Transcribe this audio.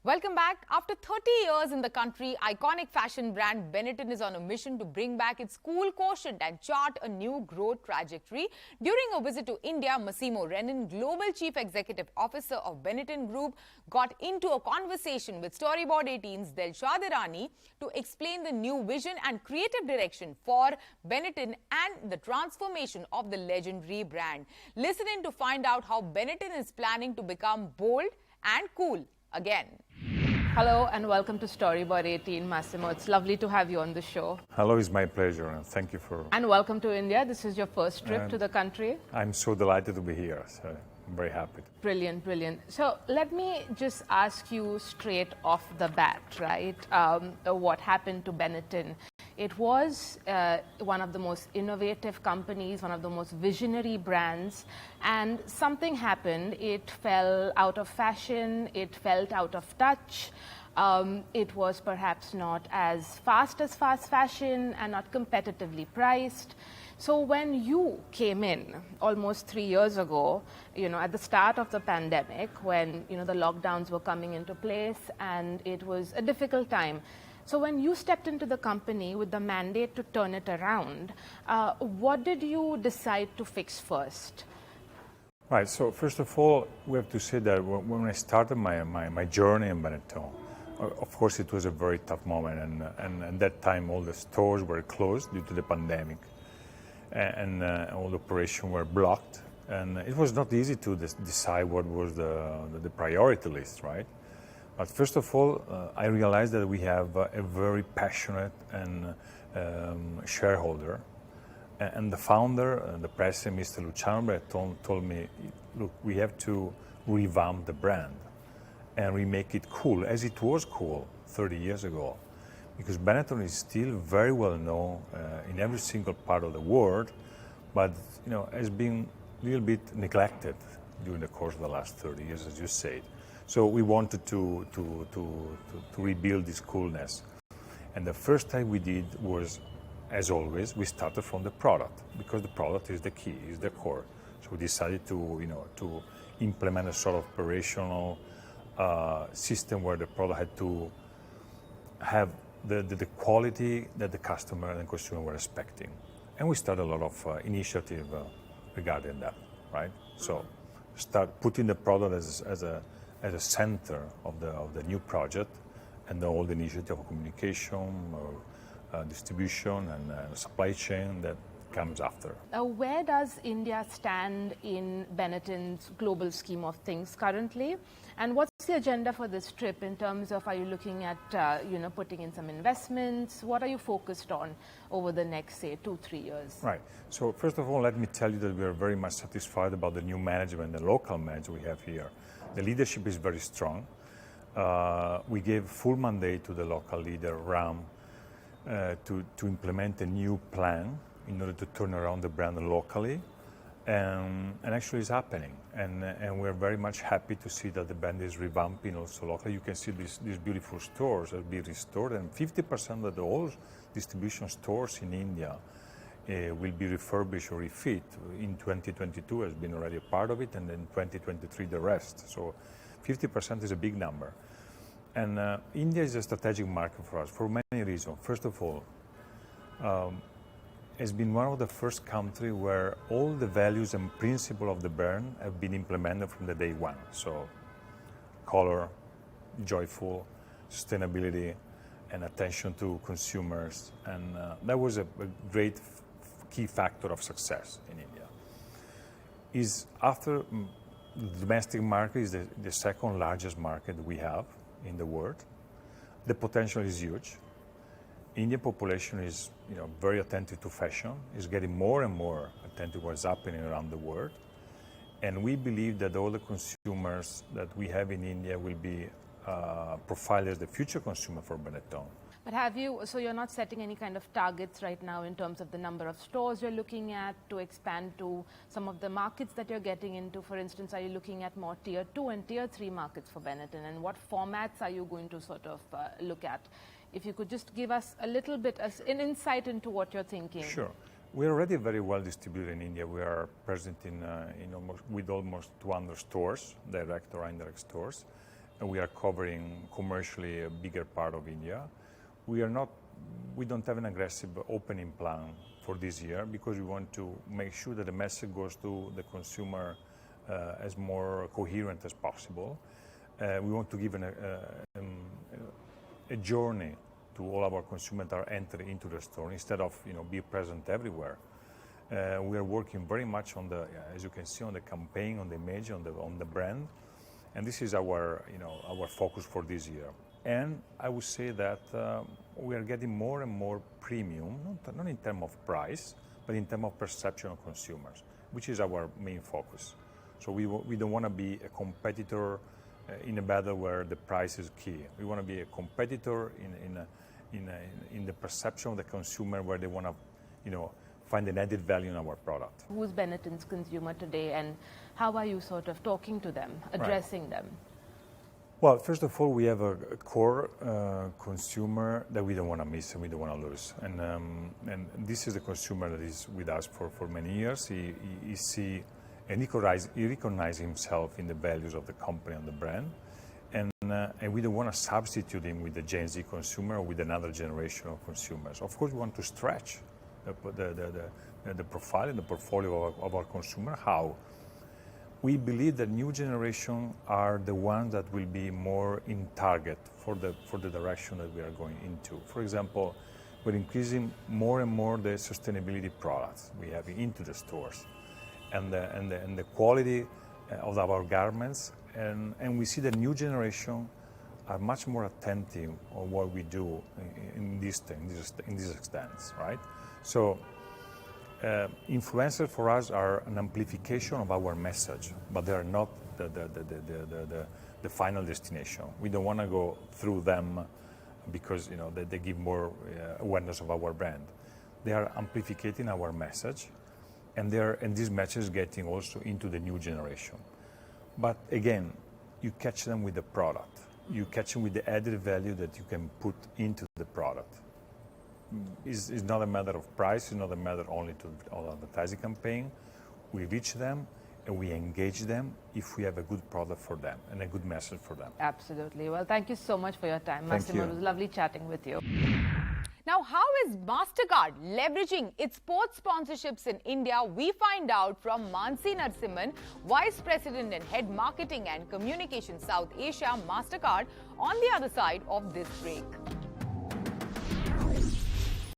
Welcome back. After 30 years in the country, iconic fashion brand Benetton is on a mission to bring back its cool quotient and chart a new growth trajectory. During a visit to India, Massimo Renon, Global Chief Executive Officer of Benetton Group, got into a conversation with Storyboard 18's Dilshad Irani to explain the new vision and creative direction for Benetton and the transformation of the legendary brand. Listen in to find out how Benetton is planning to become bold and cool again. Hello and welcome to Storyboard 18, Massimo. It's lovely to have you on the show. Hello, it's my pleasure, and thank you for... And welcome to India. This is your first trip to the country. I'm so delighted to be here, so I'm very happy. Brilliant, brilliant. So let me just ask you straight off the bat, right? What happened to Benetton? It was one of the most innovative companies, one of the most visionary brands, and something happened. It fell out of fashion, it felt out of touch. It was perhaps not as fast fashion and not competitively priced. So when you came in almost 3 years ago, at the start of the pandemic, when, the lockdowns were coming into place and it was a difficult time. So when you stepped into the company with the mandate to turn it around, what did you decide to fix first? Right, so first of all, we have to say that when I started my journey in Benetton, of course it was a very tough moment, and at that time all the stores were closed due to the pandemic, and all the operations were blocked, and it was not easy to decide what was the priority list, right? But first of all, I realized that we have a very passionate and shareholder, and the founder, the president, Mr. Luciano Breton, told me, look, we have to revamp the brand and remake it cool, as it was cool 30 years ago. Because Benetton is still very well known in every single part of the world, but has been a little bit neglected during the course of the last 30 years, as you said. So we wanted to rebuild this coolness. And the first thing we did was, as always, we started from the product, because the product is the key, is the core. So we decided to implement a sort of operational system where the product had to have the quality that the customer and consumer were expecting. And we started a lot of initiative regarding that, right? So start putting the product as a center of the new project, and all the initiative of communication, distribution, and supply chain that comes after. Where does India stand in Benetton's global scheme of things currently? And what's the agenda for this trip in terms of, are you looking at putting in some investments? What are you focused on over the next, say, 2-3 years? Right. So first of all, let me tell you that we are very much satisfied about the new management, the local management we have here. The leadership is very strong. We gave full mandate to the local leader, Ram, to implement a new plan in order to turn around the brand locally. And actually it's happening. And we're very much happy to see that the brand is revamping also locally. You can see these beautiful stores will be restored, and 50% of all distribution stores in India will be refurbished or refit. In 2022 has been already a part of it, and then 2023 the rest. So 50% is a big number. And India is a strategic market for us for many reasons. First of all, it's been one of the first countries where all the values and principles of the brand have been implemented from the day one. So color, joyful, sustainability, and attention to consumers. And that was a great key factor of success in India. Is after the domestic market is the second largest market we have in the world. The potential is huge. Indian population is very attentive to fashion, is getting more and more attentive to what's happening around the world. And we believe that all the consumers that we have in India will be profiled as the future consumer for Benetton. But so you're not setting any kind of targets right now in terms of the number of stores you're looking at to expand to some of the markets that you're getting into? For instance, are you looking at more tier 2 and tier 3 markets for Benetton? And what formats are you going to sort of look at? If you could just give us a little bit as an insight into what you're thinking. Sure. We're already very well distributed in India. We are present with almost 200 stores, direct or indirect stores. and we are covering commercially a bigger part of India. We don't have an aggressive opening plan for this year because we want to make sure that the message goes to the consumer as more coherent as possible. We want to give a journey to all our consumers that are entering into the store instead of be present everywhere. We are working very much on the, as you can see, on the campaign, on the image, on the brand, and this is our focus for this year. And I would say that we are getting more and more premium, not in terms of price, but in terms of perception of consumers, which is our main focus. So we don't want to be a competitor in a battle where the price is key. We want to be a competitor in the perception of the consumer, where they want to, find an added value in our product. Who's Benetton's consumer today, and how are you sort of talking to them, addressing them? Well, first of all, we have a core consumer that we don't want to miss and we don't want to lose. And this is a consumer that is with us for many years. He recognizes himself in the values of the company and the brand. And we don't want to substitute him with the Gen Z consumer or with another generation of consumers. Of course, we want to stretch the profile and the portfolio of our consumer. How? We believe that new generation are the ones that will be more in target for the direction that we are going into. For example, we're increasing more and more the sustainability products we have into the stores, and the quality of our garments, and we see the new generation are much more attentive on what we do in these extents, right? So influencers for us are an amplification of our message, but they are not the final destination. We don't want to go through them because they give more awareness of our brand. They are amplifying our message, and this message is getting also into the new generation. But again, you catch them with the product. You catch them with the added value that you can put into the product. It's not a matter of price. It's not a matter only to advertising campaign. We reach them and we engage them if we have a good product for them and a good message for them. Absolutely. Well, thank you so much for your time, Massimo. It was lovely chatting with you. Now, how is MasterCard leveraging its sports sponsorships in India? We find out from Mansi Narasimhan, Vice President and Head Marketing and Communication South Asia, MasterCard, on the other side of this break.